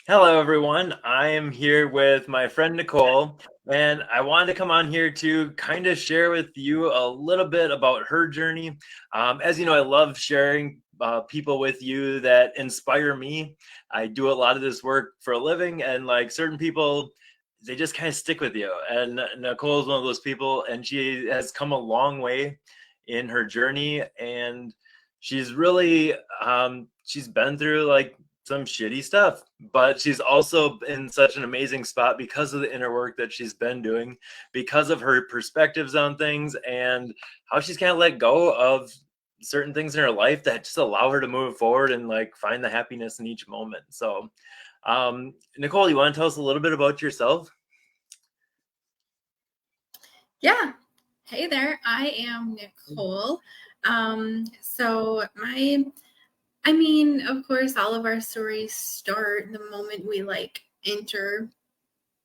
Hello, everyone. I am here with my friend Nicole, and I wanted to come on here to kind of share with you a little bit about her journey. As you know, I love sharing people with you that inspire me. I do a lot of this work for a living, and like certain people, they just kind of stick with you. And Nicole is one of those people, and she has come a long way in her journey, and she's really she's been through like some shitty stuff, but she's also in such an amazing spot because of the inner work that she's been doing, because of her perspectives on things, and how she's kind of let go of certain things in her life that just allow her to move forward and like find the happiness in each moment. So, Nicole, you want to tell us a little bit about yourself? Yeah. Hey there. I am Nicole. Of course, all of our stories start the moment we enter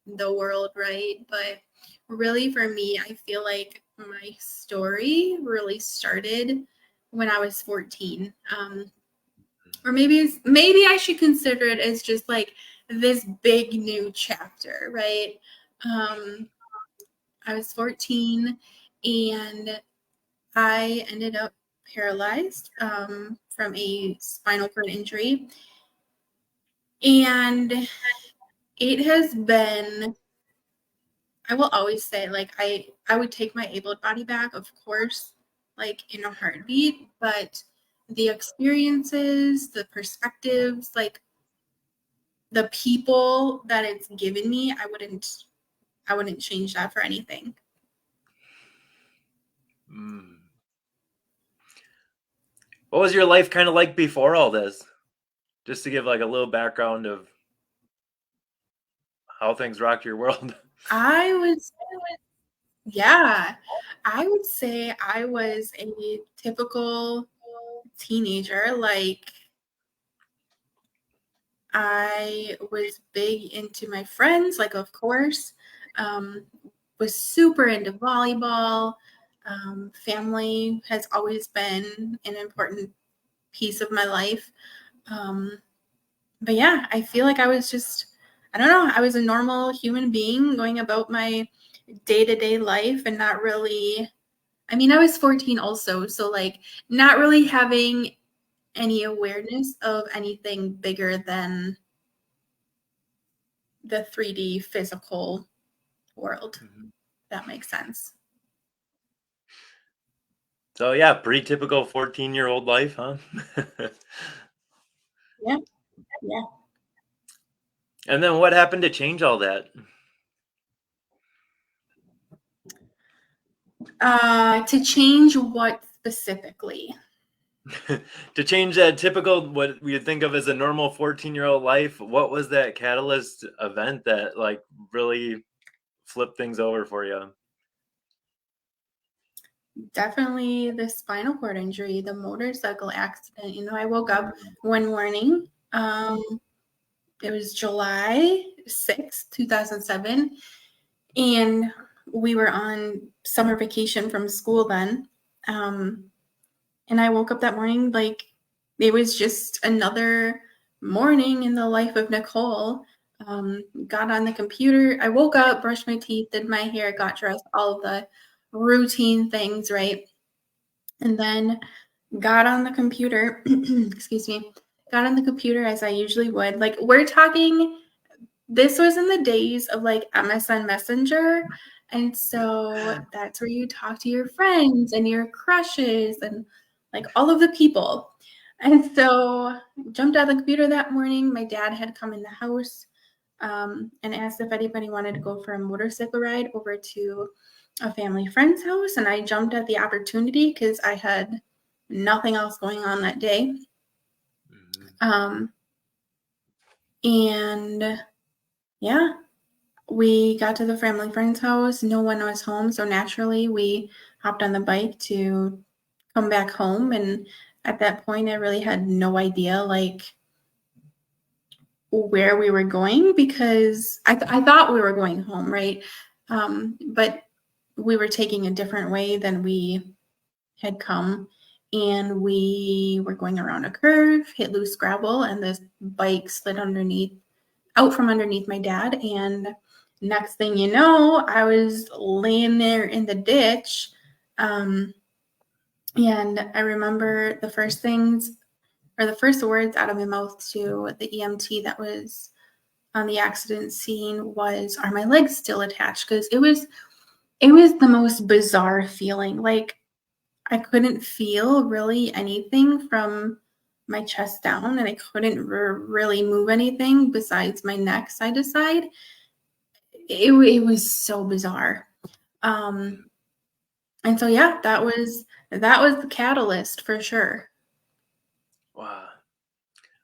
the world, right? But really, for me, I feel like my story really started when I was 14. Or maybe I should consider it as just like this big new chapter, right? I was 14 and I ended up paralyzed from a spinal cord injury. And it has been, I will always say, I would take my able body back, of course, like in a heartbeat, but the experiences, the perspectives, like the people that it's given me, I wouldn't change that for anything. What was your life kind of like before all this? Just to give like a little background of how things rocked your world. I would Yeah, I would say I was a typical teenager. Like, I was big into my friends, like, of course, um, was super into volleyball. Family has always been an important piece of my life. Um, but yeah, I feel like I don't know, I was a normal human being going about my day-to-day life and not really. I was 14 also, so like not really having any awareness of anything bigger than the 3D physical world. Mhm. That makes sense. So yeah, pretty typical 14-year-old life, huh? Yeah. Yeah. And then what happened to change all that? To change what specifically? To change that typical what we would think of as a normal 14-year-old life, what was that catalyst event that like really flipped things over for you? Definitely the spinal cord injury, the motorcycle accident. I woke up one morning. It was July 6th, 2007. And we were on summer vacation from school then. And I woke up that morning like it was just another morning in the life of Nicole. Got on the computer. I woke up, brushed my teeth, did my hair, got dressed, all of the routine things, right? And then got on the computer, excuse me, got on the computer as I usually would. Like, we're talking, this was in the days of like MSN Messenger. And so that's where you talk to your friends and your crushes and like all of the people. And so jumped out of the computer that morning. My dad had come in the house and asked if anybody wanted to go for a motorcycle ride over to a family friend's house. And I jumped at the opportunity because I had nothing else going on that day. Um, and yeah, we got to the family friend's house. No one was home. So naturally, we hopped on the bike to come back home. And at that point, I really had no idea like where we were going because I thought we were going home, right? But we were taking a different way than we had come. And we were going around a curve, hit loose gravel, and this bike slid underneath out from underneath my dad. And next thing you know, I was laying there in the ditch. And I remember the first words out of my mouth to the EMT that was on the accident scene was, "Are my legs still attached?" Because it was the most bizarre feeling. Like, I couldn't feel really anything from my chest down, and I couldn't really move anything besides my neck side to side. It was so bizarre. And so, yeah, that was the catalyst for sure. Wow.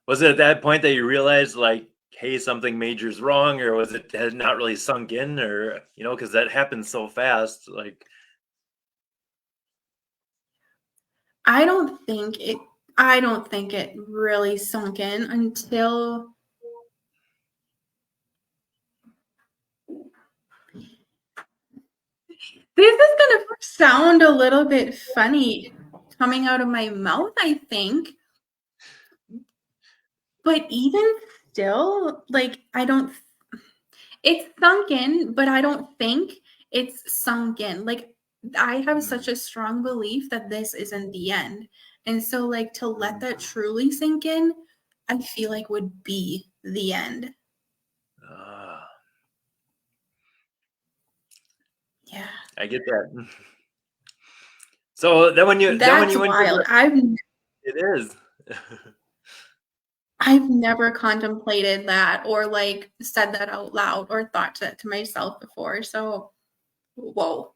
Was it at that point that you realized, like, hey, something major's wrong, or was it had not really sunk in, or, you know, because that happens so fast, like, I don't think it really sunk in until this is gonna sound a little bit funny coming out of my mouth, I think. But even still, like, it's sunk in, but I don't think it's sunk in. Like, I have such a strong belief that this isn't the end. And so, like, to let that truly sink in, I feel like would be the end. ah, Yeah. I get that. So then when you That's went to wild. the it is. I've never contemplated that or like said that out loud or thought that to myself before. So, whoa.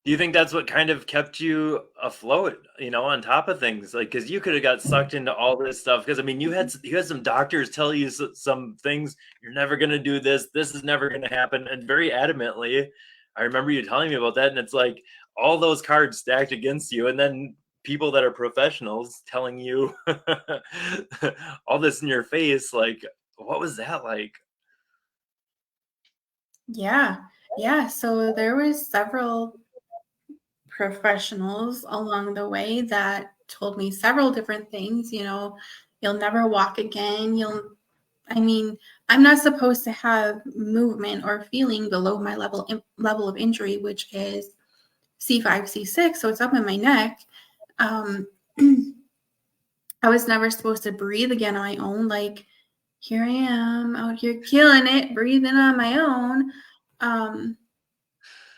Do you think that's what kind of kept you afloat, you know, on top of things? Like, because you could have got sucked into all this stuff. Because I mean, you had some doctors tell you some things. You're never going to do this. This is never going to happen, and very adamantly. I remember you telling me about that, and it's like all those cards stacked against you, and then people that are professionals telling you all this in your face. Like, what was that like? Yeah. Yeah. So there was several professionals along the way that told me several different things, you'll never walk again. I mean, I'm not supposed to have movement or feeling below my level of injury, which is C5, C6. So it's up in my neck. Um, I was never supposed to breathe again on my own. Like, here I am out here killing it, breathing on my own.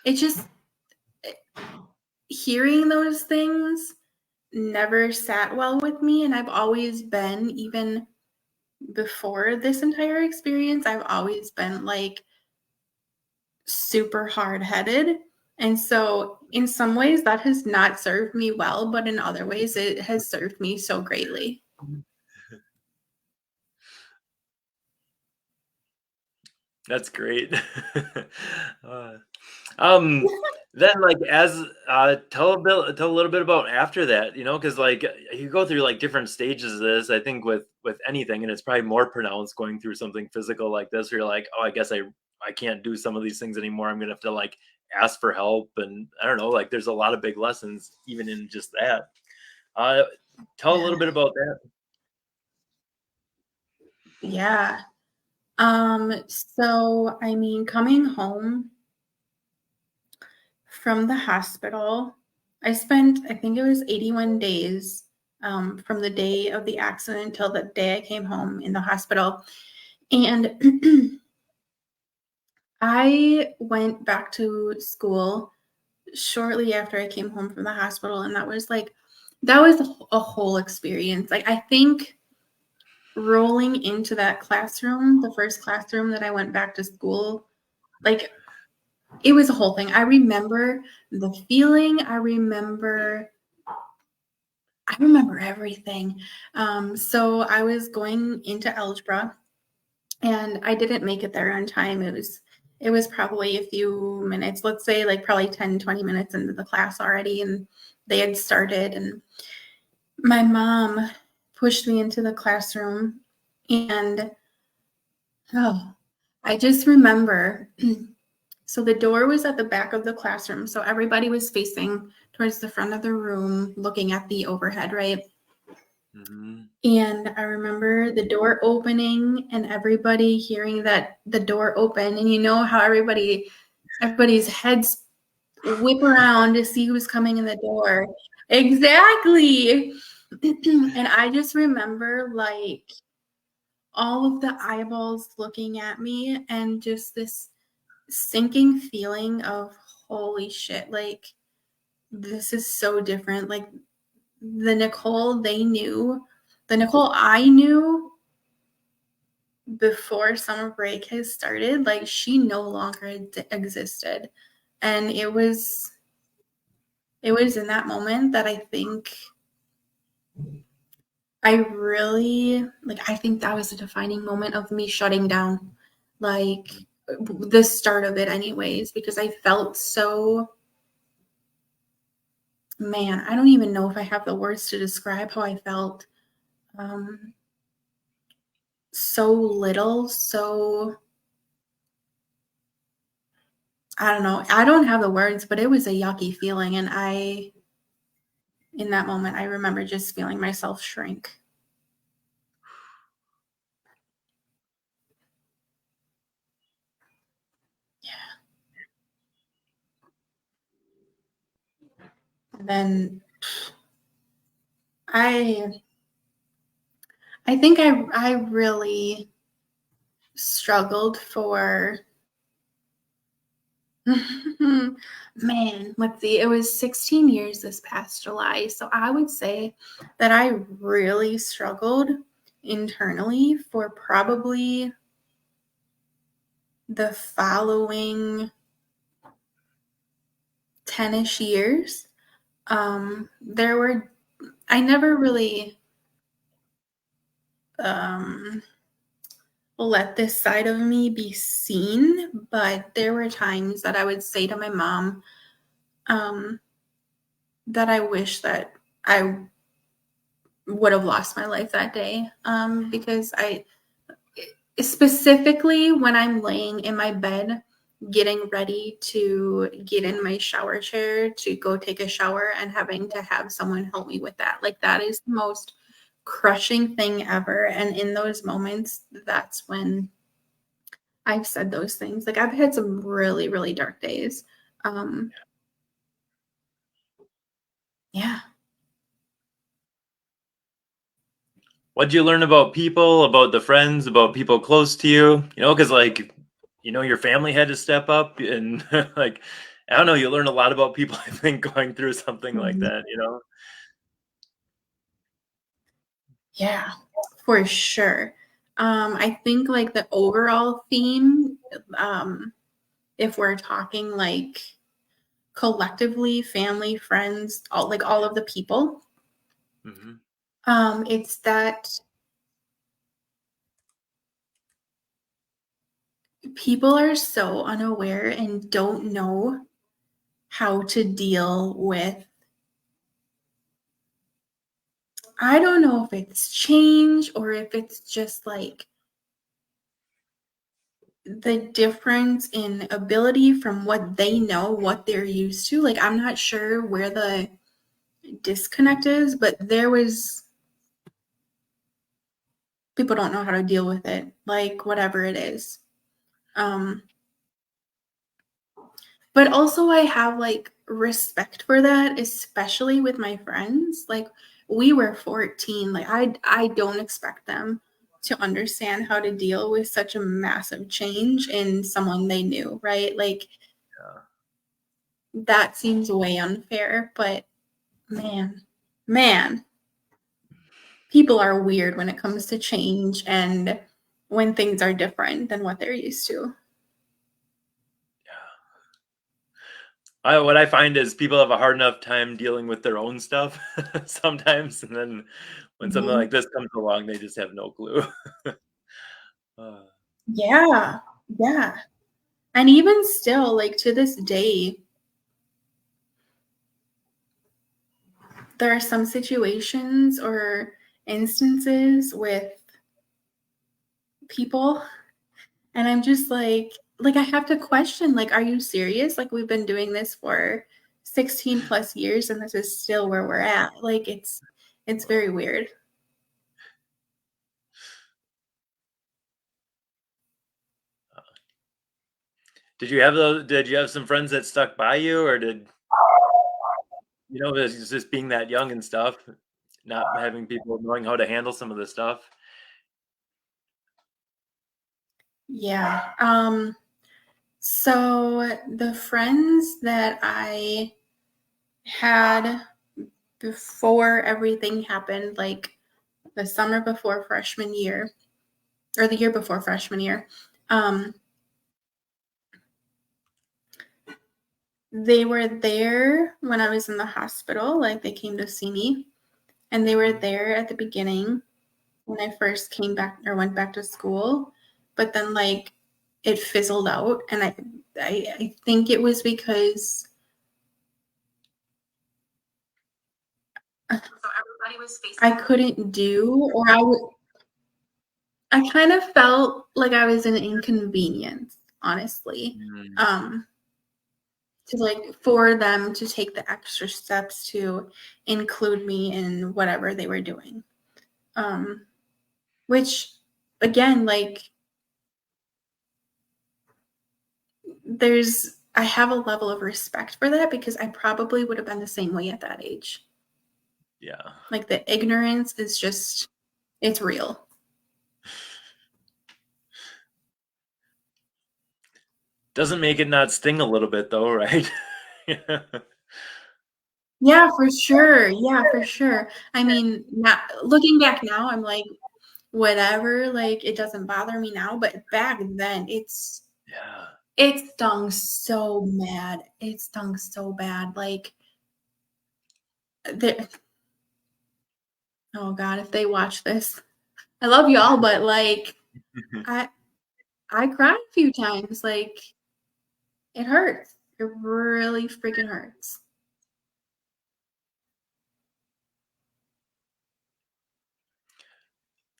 It just, hearing those things never sat well with me. And I've always been, even before this entire experience, I've always been like super hard-headed. And so in some ways that has not served me well, but in other ways it has served me so greatly. That's great. uh, Um, then like as tell a little bit about after that, you know, because like you go through like different stages of this. I think with anything, and it's probably more pronounced going through something physical like this, where you're like, oh, I guess I can't do some of these things anymore. I'm gonna have to like ask for help, and I don't know, like there's a lot of big lessons even in just that. Uh, tell a Yeah. little bit about that. Yeah. So I mean, coming home from the hospital, I spent, I think it was 81 days from the day of the accident till the day I came home in the hospital. And I went back to school shortly after I came home from the hospital. And that was a whole experience. Like, I think rolling into that classroom, the first classroom that I went back to school, like, it was a whole thing. I remember the feeling. I remember everything. So I was going into algebra, and I didn't make it there on time. It was probably a few minutes, let's say like probably 10, 20 minutes into the class already, and they had started, and my mom pushed me into the classroom, and oh, I just remember so the door was at the back of the classroom, so everybody was facing towards the front of the room looking at the overhead, right? Mm-hmm. And I remember the door opening and everybody hearing that the door open, and you know how everybody's heads whip around to see who's coming in the door. Exactly. And I just remember like all of the eyeballs looking at me and just this sinking feeling of holy shit, like this is so different. Like the Nicole the Nicole I knew before summer break has started, like she no longer existed. And it was in that moment that I think I think that was a defining moment of me shutting down. Like the start of it anyways, because I felt so, man, I don't even know if I have the words to describe how I felt. Um, so little, so I don't know. I don't have the words, but it was a yucky feeling. And in that moment, I remember just feeling myself shrink. Yeah. And then I, I think I really struggled for, man, let's see, it was 16 years this past July. So I would say that I really struggled internally for probably the following 10-ish years. I never really um, let this side of me be seen, but there were times that I would say to my mom um, that I wish that I would have lost my life that day, because specifically when I'm laying in my bed getting ready to get in my shower chair to go take a shower and having to have someone help me with that. Like that is the most crushing thing ever. And in those moments, that's when I've said those things. Like I've had some really, really dark days. Um, yeah. What'd you learn about people, about the friends, about people close to you? Because your family had to step up, and like, I don't know, you learn a lot about people, I think, going through something like Mhm. that. Yeah, for sure. I think like the overall theme, um, if we're talking like collectively, family, friends, all of the people, Hmm. it's that people are so unaware and don't know how to deal with, I don't know if it's change or if it's just like the difference in ability from what they know, what they're used to. Like, I'm not sure where the disconnect is, but people don't know how to deal with it, like whatever it is. Um, but also I have like respect for that, especially with my friends. Like we were 14. Like I don't expect them to understand how to deal with such a massive change in someone they knew, right? Like Yeah. that seems way unfair, but man, people are weird when it comes to change and when things are different than what they're used to. What I find is people have a hard enough time dealing with their own stuff sometimes, and then when something Mhm. like this comes along, they just have no clue. Uh, Yeah, yeah. And even still, like to this day, there are some situations or instances with people, and I'm just like I have to question, like, are you serious? Like we've been doing this for 16 plus years and this is still where we're at. Like it's very weird. Did you have those? Did you have some friends that stuck by you, or did it's just being that young and stuff, not having people knowing how to handle some of this stuff? Yeah. So the friends that I had before everything happened, like the summer before freshman year, or the year before freshman year, they were there when I was in the hospital. Like they came to see me, and they were there at the beginning when I first came back or went back to school. But then like it fizzled out, and I think it was because I couldn't do, or I kind of felt like I was an inconvenience, honestly. Mm, Um, to like for them to take the extra steps to include me in whatever they were doing. Which again, like I have a level of respect for that because I probably would have been the same way at that age. yeah. Like the ignorance is just, it's real. Doesn't make it not sting a little bit though, right? Yeah, for sure. Yeah, for sure. I mean, not looking back now, I'm like, whatever, like it doesn't bother me now, but back then Yeah. it stung so mad. It stung so bad. Like the oh God, if they watch this. I love y'all, but like I I cried a few times. Like it hurts. It really freaking hurts.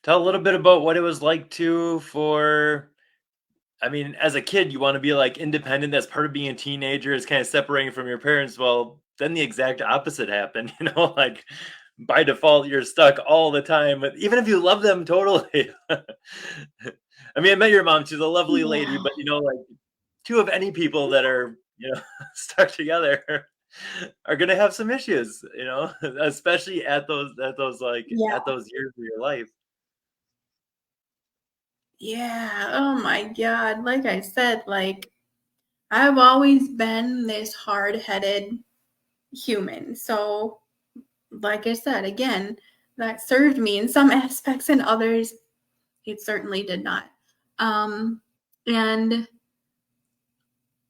Tell a little bit about what it was like I mean, as a kid, you want to be like independent. That's part of being a teenager, is kind of separating from your parents. Well, then the exact opposite happened, like by default, you're stuck all the time. But even if you love them totally, I mean, I met your mom. She's a lovely lady, Yeah. but like two of any people that are, stuck together are going to have some issues, especially Yeah. at those years of your life. Yeah. Oh my God. Like I said, like I've always been this hard-headed human. So, like I said, again, that served me in some aspects and others it certainly did not. And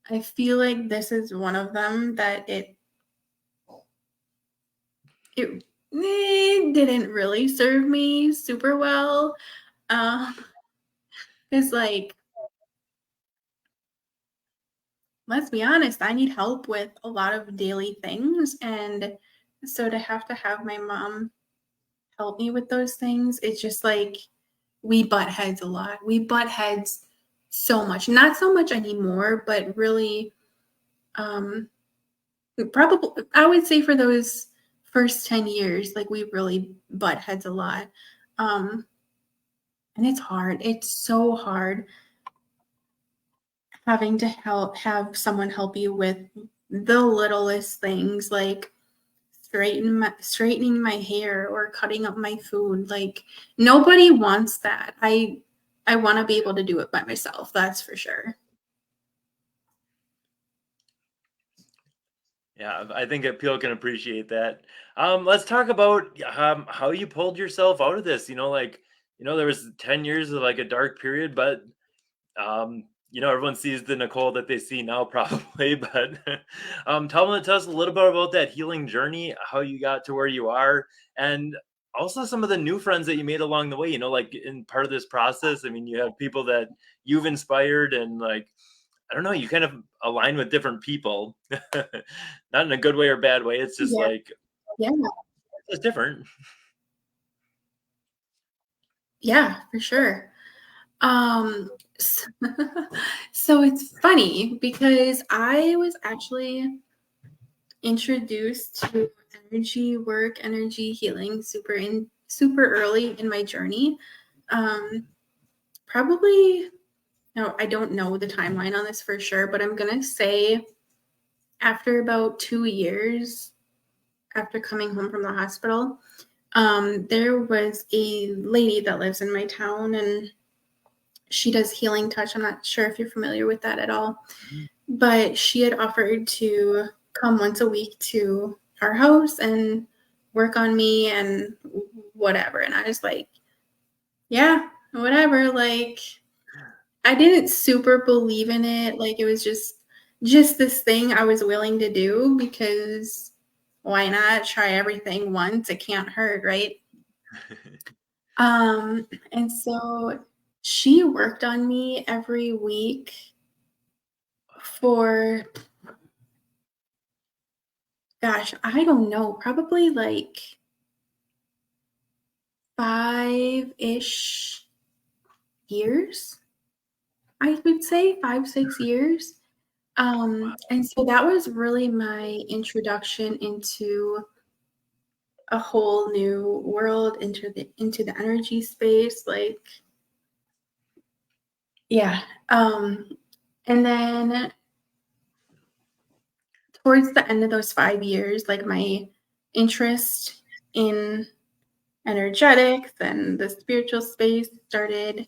I feel like this is one of them that it didn't really serve me super well. Because like let's be honest, I need help with a lot of daily things, and so to have my mom help me with those things, it's just like we butt heads a lot. We butt heads so much, not so much anymore, but really, um, probably I would say for those first 10 years, like we really butt heads a lot. Um, and it's hard. It's so hard having to have someone help you with the littlest things like straightening my hair or cutting up my food. Like nobody wants that. I want to be able to do it by myself. That's for sure. Yeah, I think that people can appreciate that. Let's talk about how you pulled yourself out of this. There was 10 years of like a dark period, but everyone sees the Nicole that they see now, probably. But tell us a little bit about that healing journey, how you got to where you are, and also some of the new friends that you made along the way. Like in part of this process. I mean, you have people that you've inspired, and like I don't know, you kind of align with different people, not in a good way or bad way. It's just Yeah. like Yeah. it's different. Yeah, for sure. Um, s- so it's funny because I was actually introduced to energy work, energy healing super early in my journey. Um, probably Now, I don't know the timeline on this for sure, but I'm going to say after about 2 years after coming home from the hospital, there was a lady that lives in my town, and she does healing touch. I'm not sure if you're familiar with that at all, but she had offered to come once a week to our house and work on me and whatever. And I was like, yeah, whatever. Like, I didn't super believe in it. Like, it was just this thing I was willing to do because why not try everything once? It can't hurt, right? And so she worked on me every week for, gosh, I don't know, probably like 5-ish years, I would say 5, 6 years. And so that was really my introduction into a whole new world, into the energy space. Like, yeah. And then towards the end of those 5 years, like my interest in energetics and the spiritual space started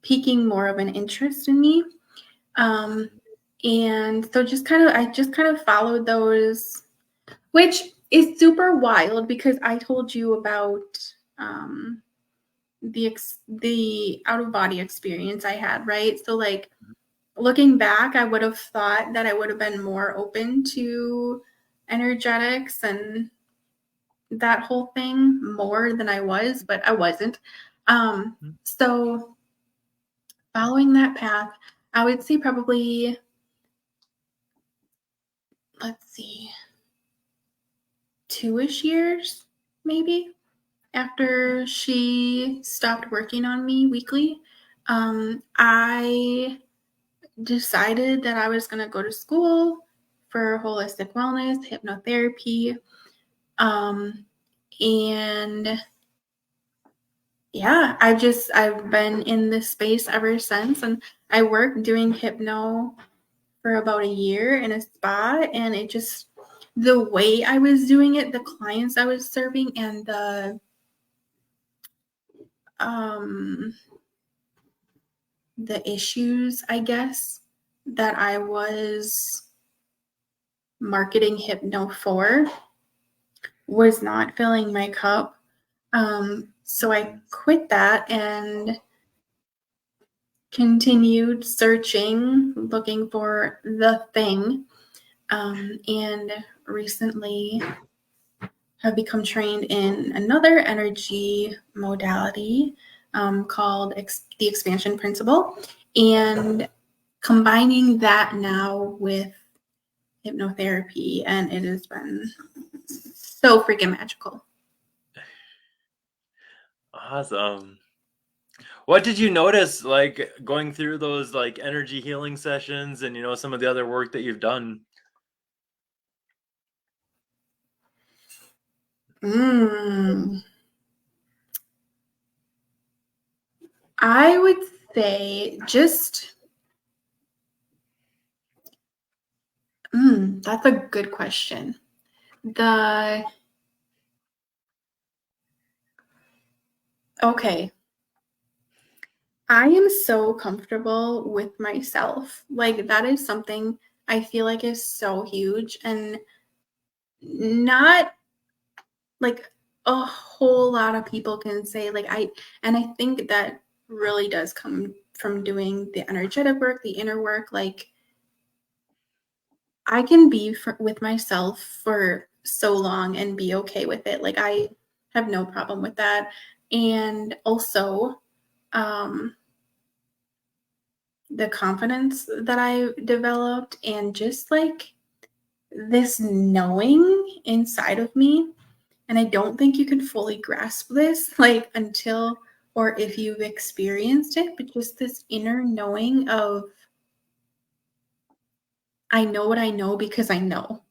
piquing more of an interest in me. And so I just kind of followed those, which is super wild because I told you about the out of body experience I had, right? So like looking back, I would have thought that I would have been more open to energetics and that whole thing more than I was, but I wasn't. So following that path, I would say probably, let's see, 2-ish years, maybe, after she stopped working on me weekly, I decided that I was going to go to school for holistic wellness, hypnotherapy. And yeah, I've been in this space ever since. And I worked doing hypno for about a year in a spa, and the way I was doing it, the clients I was serving, and the issues, I guess, that I was marketing hypno for was not filling my cup. So I quit that and continued searching, looking for the thing, and recently have become trained in another energy modality called the expansion principle, and combining that now with hypnotherapy, and it has been so freaking magical. Awesome. What did you notice, like, going through those, like, energy healing sessions and, some of the other work that you've done? I would say just, that's a good question. Okay. I am so comfortable with myself. Like, that is something I feel like is so huge, and not like a whole lot of people can say, like, and I think that really does come from doing the energetic work, the inner work. Like, I can be with myself for so long and be okay with it. Like, I have no problem with that. And also, the confidence that I developed, and just like this knowing inside of me. And I don't think you can fully grasp this, like, until or if you've experienced it, but just this inner knowing of, I know what I know because I know.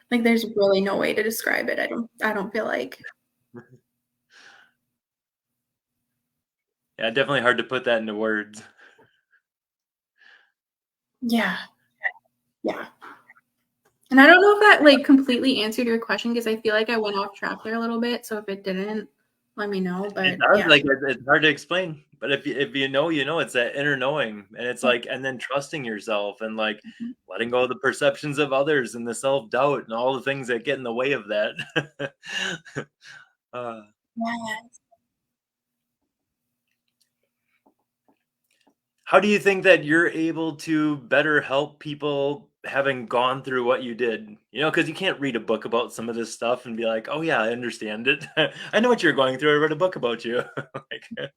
Like, there's really no way to describe it. I don't feel like. Yeah, definitely hard to put that into words. Yeah. Yeah. And I don't know if that like completely answered your question because I feel like I went off track there a little bit. So if it didn't, let me know. It But does, yeah. like, it's hard to explain, but if you know, you know, it's that inner knowing, and it's like and then trusting yourself and, like, Mhm. letting go of the perceptions of others and the self-doubt and all the things that get in the way of that. Uh, Yeah. how do you think that you're able to better help people having gone through what you did? You know, because you can't read a book about some of this stuff and be like, "Oh, yeah, I understand it. I know what you're going through. I read a book about you." Like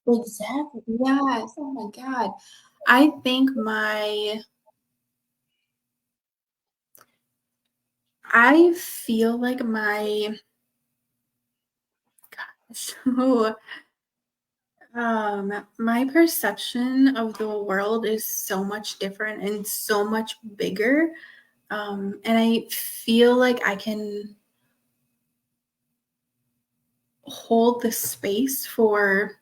Exactly. Yes. Oh my God. I think I feel like so my perception of the world is so much different and so much bigger. And I feel like I can hold the space for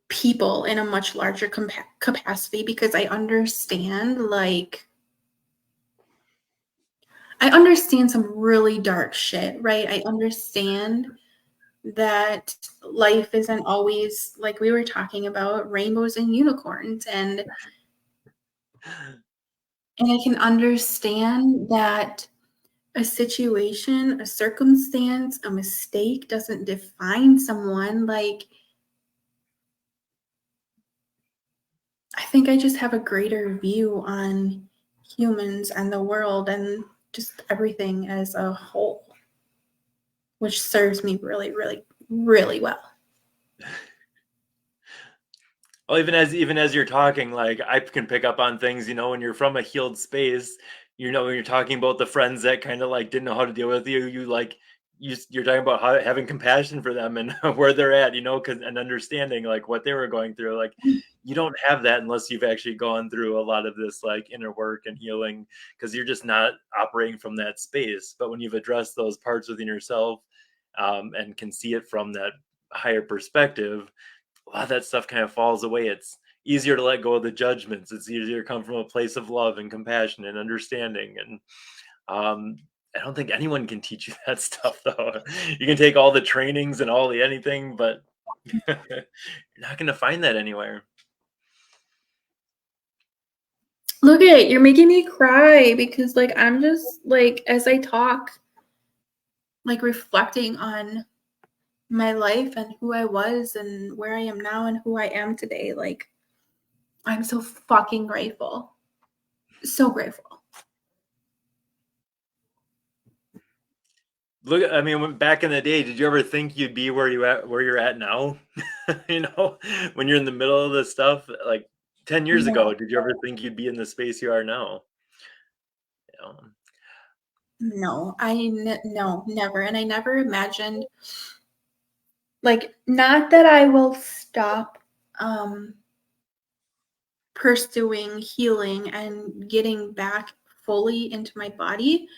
people in a much larger capacity because I understand some really dark shit, right? I understand that life isn't always like we were talking about rainbows and unicorns and I can understand that a situation, a circumstance, a mistake doesn't define someone. Like, I think I just have a greater view on humans and the world and just everything as a whole, which serves me really, really, really well. well, even as you're talking, like, I can pick up on things, you know, when you're from a healed space, you know, when you're talking about the friends that kinda, like, didn't know how to deal with you, you, like, you're talking about how having compassion for them and where they're at, you know, 'cause and understanding, like, what they were going through, like, you don't have that unless you've actually gone through a lot of this, like, inner work and healing, because 'cause you're just not operating from that space, but when you've addressed those parts within yourself, and can see it from that higher perspective, a lot of that stuff kind of falls away. It's easier to let go of the judgments. It's easier to come from a place of love and compassion and understanding. And um, I don't think anyone can teach you that stuff, though. You can take all the trainings and all the anything, but you're not going to find that anywhere. Look at it, you're making me cry because like I'm just like as I talk, like reflecting on my life and who I was and where I am now and who I am today. Like I'm so fucking grateful. So grateful. Look, I mean, back in the day, did you ever think you'd be where you're at now? You know, when you're in the middle of this stuff, like 10 years No, ago, did you ever think you'd be in the space you are now? You know? no, no, never. And I never imagined, like, not that I will stop um, pursuing healing and getting back fully into my body,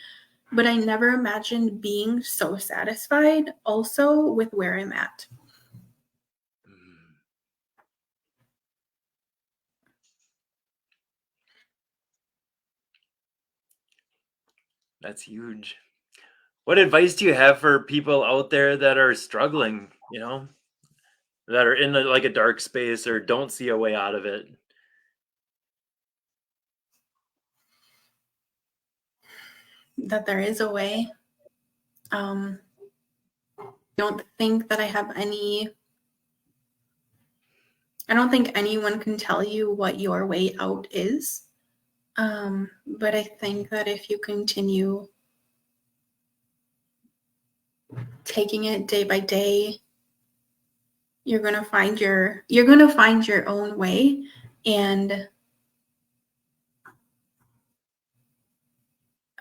but I never imagined being so satisfied also with where I'm at. Mm. That's huge. What advice do you have for people out there that are struggling, you know, that are in like a dark space or don't see a way out of it? That there is a way. Um, don't think that I don't think anyone can tell you what your way out is. But I think that if you continue taking it day by day, you're gonna find your own way. And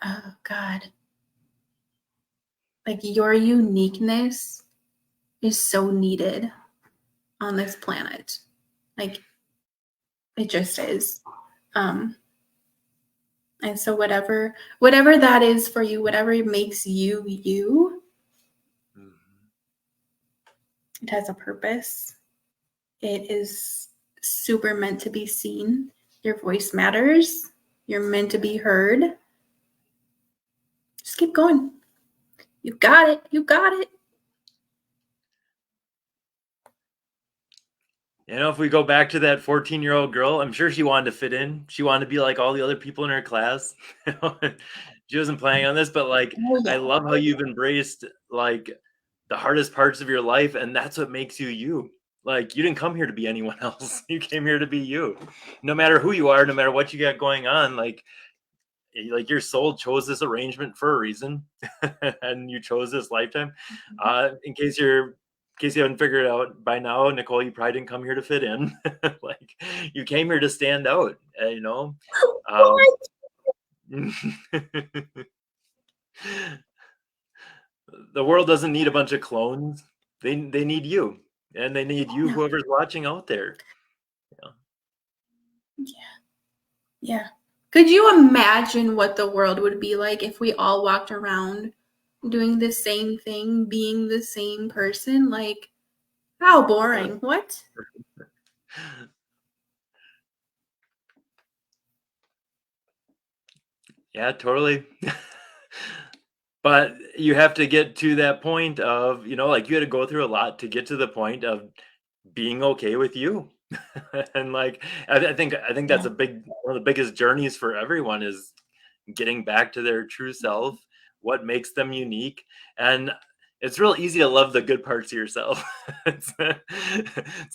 oh God, like your uniqueness is so needed on this planet. Like it just is. Um, and so whatever that is for you, whatever makes you you, Mhm. It has a purpose. It is super meant to be seen. Your voice matters. You're meant to be heard. Just keep going. You got it. You got it. You know, if we go back to that 14-year-old girl, I'm sure she wanted to fit in. She wanted to be like all the other people in her class. She wasn't planning on this, but like, Oh, I yeah. love how you've embraced like the hardest parts of your life, and that's what makes you you. Like, you didn't come here to be anyone else. You came here to be you. No matter who you are, no matter what you got going on, like your soul chose this arrangement for a reason, and you chose this lifetime. In case you haven't figured it out by now, Nicole, you probably didn't come here to fit in. Like, you came here to stand out, you know. The world doesn't need a bunch of clones. They need you, and they need you, whoever's watching out there. Yeah. Could you imagine what the world would be like if we all walked around doing the same thing, being the same person? Like, how boring. What? Yeah, totally. But you have to get to that point of, like, you had to go through a lot to get to the point of being okay with you. And like, I think that's Yeah. one of the biggest journeys for everyone is getting back to their true self, what makes them unique. And it's real easy to love the good parts of yourself. It's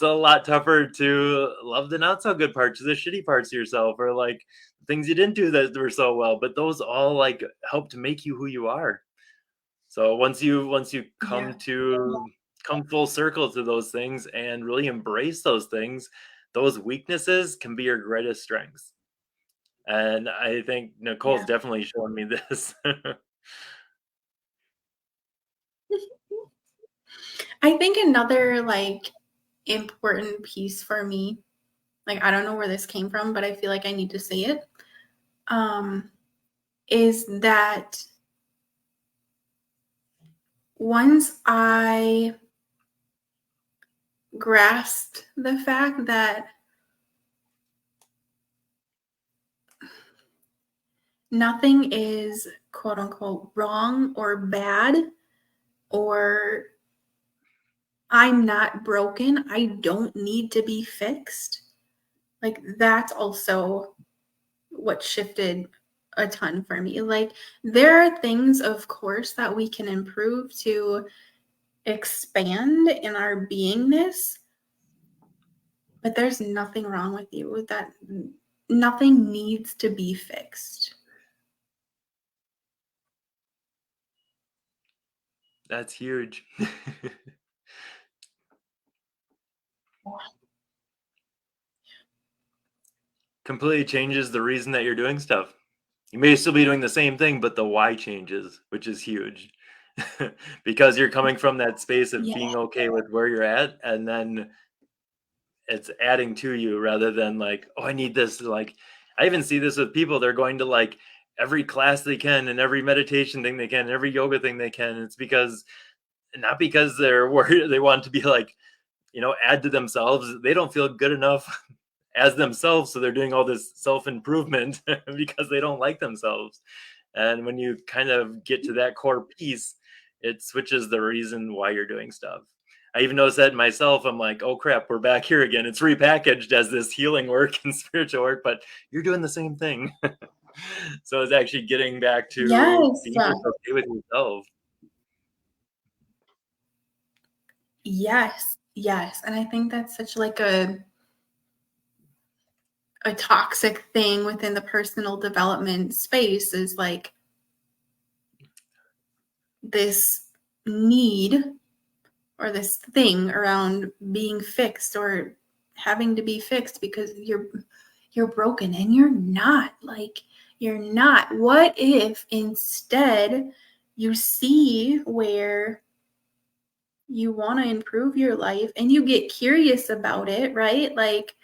a lot tougher to love the not so good parts, the shitty parts of yourself, or like things you didn't do that were so well, but those all like help to make you who you are. So once you Yeah. come full circle to those things and really embrace those things, those weaknesses can be your greatest strengths. And I think Nicole's Yeah. definitely shown me this. I think another like important piece for me, like I don't know where this came from, but I feel like I need to say it, is that once I grasped the fact that nothing is quote unquote wrong or bad, or I'm not broken, I don't need to be fixed. Like that's also what shifted a ton for me. Like there are things, of course, that we can improve to expand in our beingness, but there's nothing wrong with you with that. Nothing needs to be fixed. That's huge. Completely changes the reason that you're doing stuff. You may still be doing the same thing, but the why changes, which is huge. Because you're coming from that space of Yeah. being okay with where you're at, and then it's adding to you rather than like, oh, I need this. Like, I even see this with people. They're going to like every class they can and every meditation thing they can, every yoga thing they can. It's because not because they're worried, they want to be like, add to themselves. They don't feel good enough as themselves, so they're doing all this self-improvement because they don't like themselves. And when you kind of get to that core piece, it switches the reason why you're doing stuff. I even noticed that in myself. I'm like, oh crap, we're back here again. It's repackaged as this healing work and spiritual work, but you're doing the same thing. So it's actually getting back to Yes. being just okay with yourself. Yes. Yes. And I think that's such like a toxic thing within the personal development space is like this need or this thing around being fixed or having to be fixed because you're broken, and you're not. Like you're not. What if instead you see where you want to improve your life and you get curious about it, right? Like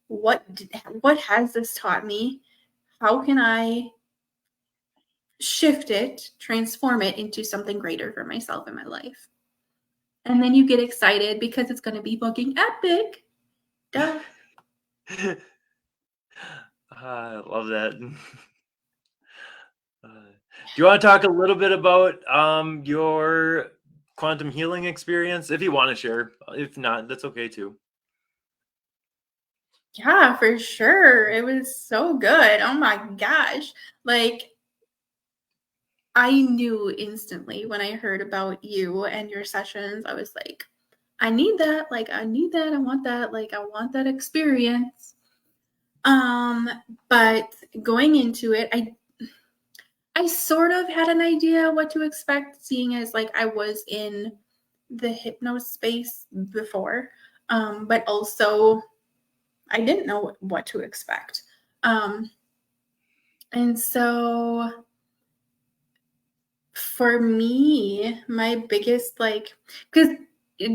what has this taught me? How can I shift it, transform it into something greater for myself in my life? And then you get excited because it's going to be fucking epic. Duh. I love that. Do you want to talk a little bit about your quantum healing experience, if you want to share? If not, that's okay too. Yeah, for sure. It was so good. Oh my gosh. Like, I knew instantly when I heard about you and your sessions, I was like, I need that. Like, I need that. I want that. Like, I want that experience. But going into it, I sort of had an idea what to expect, seeing as like I was in the hypno space before. But also I didn't know what to expect. And so for me, my biggest because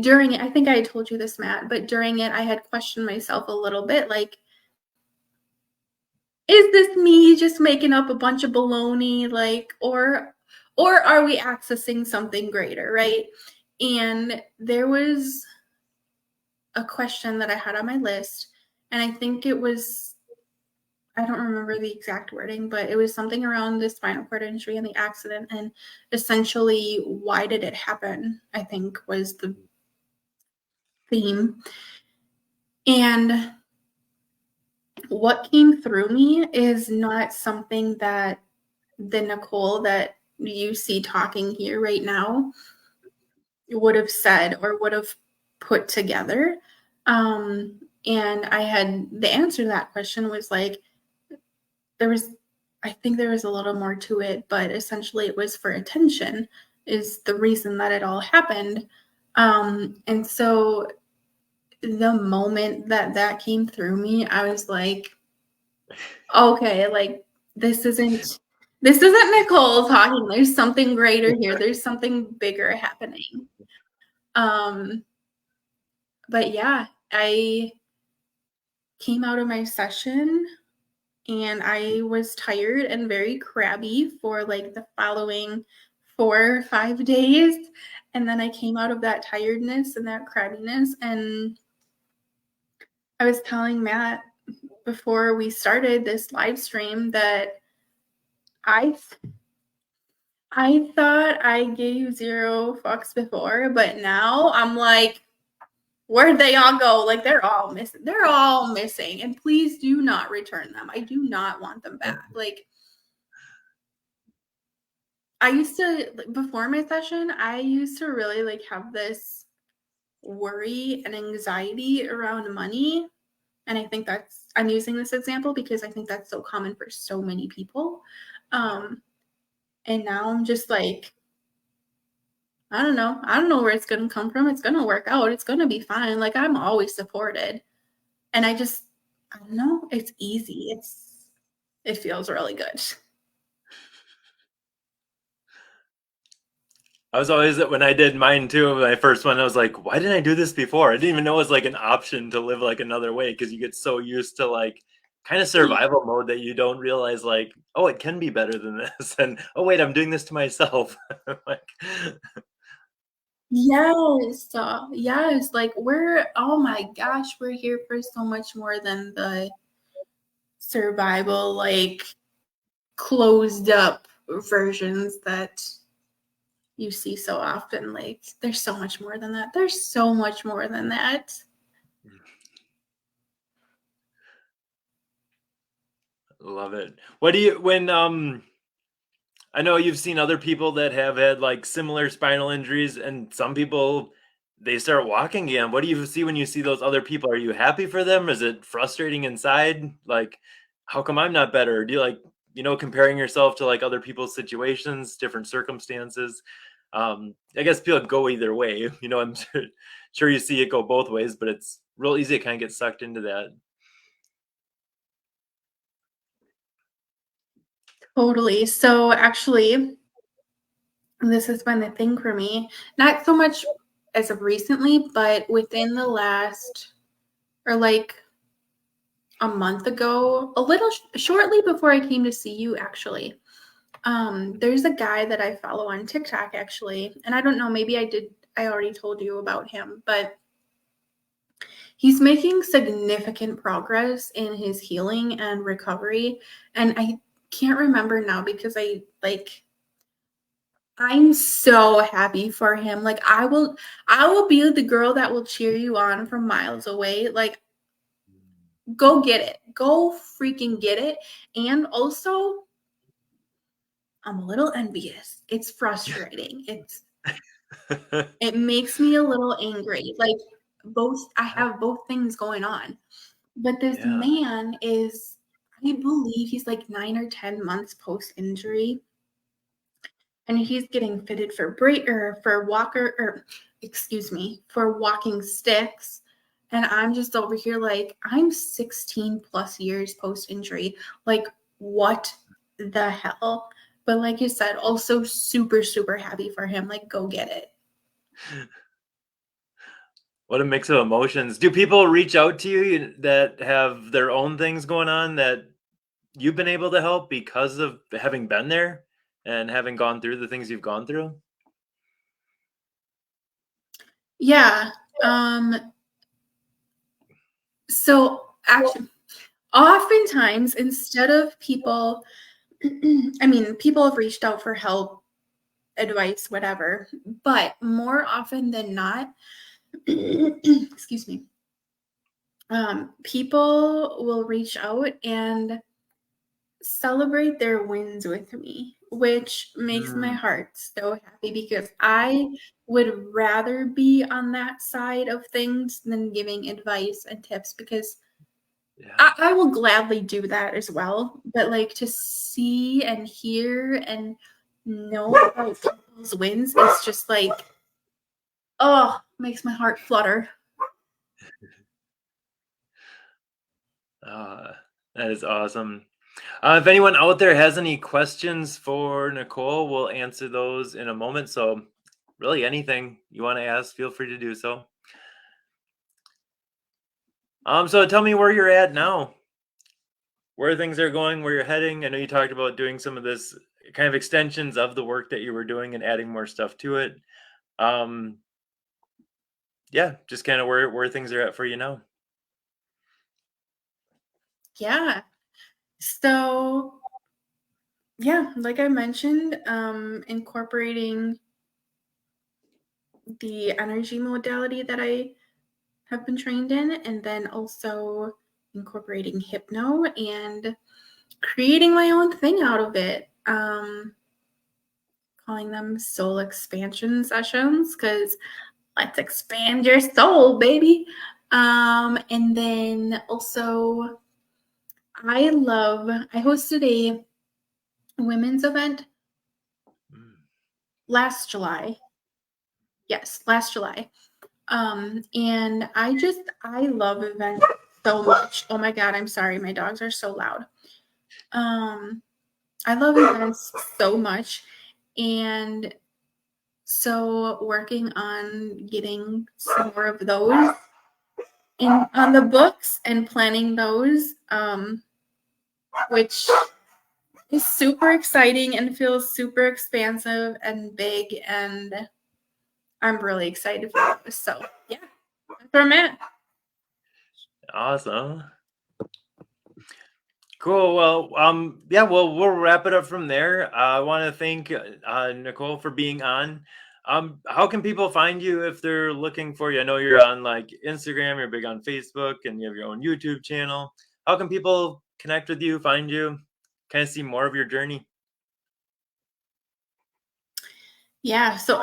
during it, I think I told you this, Matt, but during it, I had questioned myself a little bit, like, is this me just making up a bunch of baloney, like, or are we accessing something greater, right? And there was a question that I had on my list, and I think it was, I don't remember the exact wording, but it was something around the spinal cord injury and the accident, and essentially, why did it happen? I think was the theme. And what came through me is not something that the Nicole that you see talking here right now would have said or would have put together. And I had the answer to that question was like, I think there was a little more to it, but essentially it was for attention is the reason that it all happened. And so the moment that came through me, I was like, okay, like this isn't Nicole talking. There's something greater here. There's something bigger happening. But yeah, I came out of my session and I was tired and very crabby for like the following 4 or 5 days. And then I came out of that tiredness and that crabbiness. And I was telling Matt before we started this live stream that I thought I gave 0 fucks before, but now I'm like, where'd they all go? Like, they're all missing. They're all missing. And please do not return them. I do not want them back. Like, I used to, before my session, I used to really like have this worry and anxiety around money. And I think I'm using this example because I think that's so common for so many people. And now I'm just like, I don't know where it's going to come from. It's going to work out. It's going to be fine. Like, I'm always supported. And I don't know. It's easy. It feels really good. I was always, when I did mine too, my first one, I was like, why didn't I do this before? I didn't even know it was like an option to live like another way, because you get so used to like kind of survival mode that you don't realize like, oh, it can be better than this. And oh, wait, I'm doing this to myself. Like, Yes. Yes. Like, oh my gosh, we're here for so much more than the survival, like, closed up versions that you see so often. Like, there's so much more than that. There's so much more than that. love it. What do you, I know you've seen other people that have had like similar spinal injuries, and some people, they start walking again. What do you see when you see those other people? Are you happy for them? Is it frustrating inside? Like, how come I'm not better? Do you like, comparing yourself to like other people's situations, different circumstances? I guess people go either way. I'm sure you see it go both ways, but it's real easy to kind of get sucked into that. Totally. So actually, this has been the thing for me. Not so much as of recently, but within the last, or like a month ago, a little shortly before I came to see you, actually. There's a guy that I follow on TikTok, actually, and I don't know, maybe I did I already told you about him, but he's making significant progress in his healing and recovery. And I can't remember now because I'm so happy for him. Like I will be the girl that will cheer you on from miles away. Like go get it. Go freaking get it. And also I'm a little envious. It's frustrating. It makes me a little angry. Like I have both things going on. But this Yeah. man is, I believe he's like 9 or 10 months post injury. And he's getting fitted for for walking sticks. And I'm just over here like, I'm 16 plus years post injury. Like, what the hell? But like you said, also super, super happy for him. Like, go get it. What a mix of emotions. Do people reach out to you that have their own things going on that you've been able to help because of having been there and having gone through the things you've gone through? Yeah. So actually, oftentimes instead of people, I mean, people have reached out for help, advice, whatever, but more often than not, excuse me, people will reach out and celebrate their wins with me, which makes my heart so happy because I would rather be on that side of things than giving advice and tips because Yeah. I will gladly do that as well. But like to see and hear and know about people's wins is just like, oh, makes my heart flutter. That is awesome. If anyone out there has any questions for Nicole, we'll answer those in a moment. So, really, anything you want to ask, feel free to do so. So tell me where you're at now, where things are going, where you're heading. I know you talked about doing some of this kind of extensions of the work that you were doing and adding more stuff to it. Um, yeah, just kind of where things are at for you now. Yeah. So yeah, like I mentioned, incorporating the energy modality that I have been trained in, and then also incorporating hypno and creating my own thing out of it. Calling them soul expansion sessions because let's expand your soul, baby. And then also, I hosted a women's event last July. Yes, last July. And I love events so much. Oh my God, I'm sorry. My dogs are so loud. I love events so much. And so working on getting some more of those on the books and planning those, which is super exciting and feels super expansive and big. And I'm really excited for those. So yeah, that's where I'm at. Awesome. Cool. Well, yeah, we'll wrap it up from there. I want to thank Nicole for being on. How can people find you if they're looking for you? I know you're on like Instagram, you're big on Facebook, and you have your own YouTube channel. How can people connect with you, find you, kind of see more of your journey? Yeah, so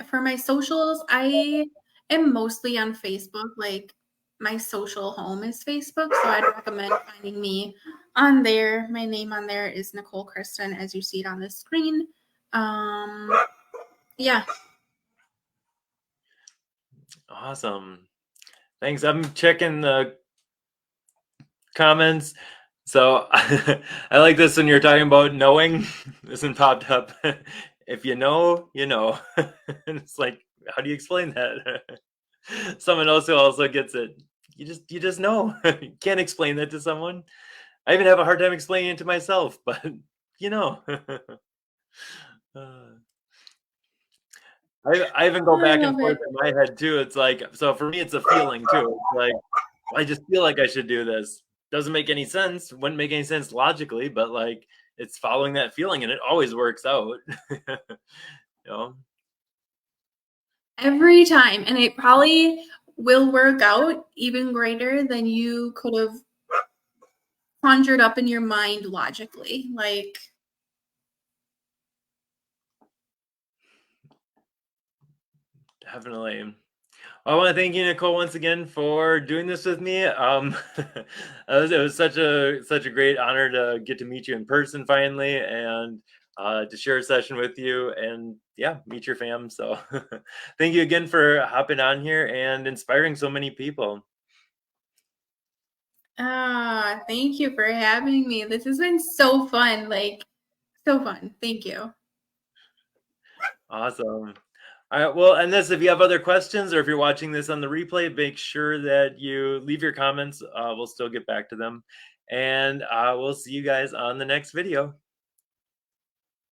for my socials, I am mostly on Facebook. Like my social home is Facebook, so I'd recommend finding me on there. My name on there is Nicole Kristan, as you see it on the screen. Yeah. Awesome. Thanks. I'm checking the comments. So I like this when you're talking about knowing. This one popped up. If you know, you know. And it's like, how do you explain that? Someone else who also gets it. You just know. You can't explain that to someone. I even have a hard time explaining it to myself, but you know. Uh, I even go I back and love forth it. in my head too. It's like, so for me, it's a feeling too. It's like, I just feel like I should do this. Doesn't make any sense. Wouldn't make any sense logically, but like it's following that feeling and it always works out. you know? Every time. And it probably will work out even greater than you could have conjured up in your mind logically. Like, Definitely. I want to thank you, Nicole, once again for doing this with me. It was such a great honor to get to meet you in person finally, and to share a session with you, and yeah, meet your fam. So, thank you again for hopping on here and inspiring so many people. thank you for having me. This has been so fun. Like, so fun. Thank you. Awesome. All right. Well, and this, if you have other questions or if you're watching this on the replay, make sure that you leave your comments. We'll still get back to them. And we'll see you guys on the next video.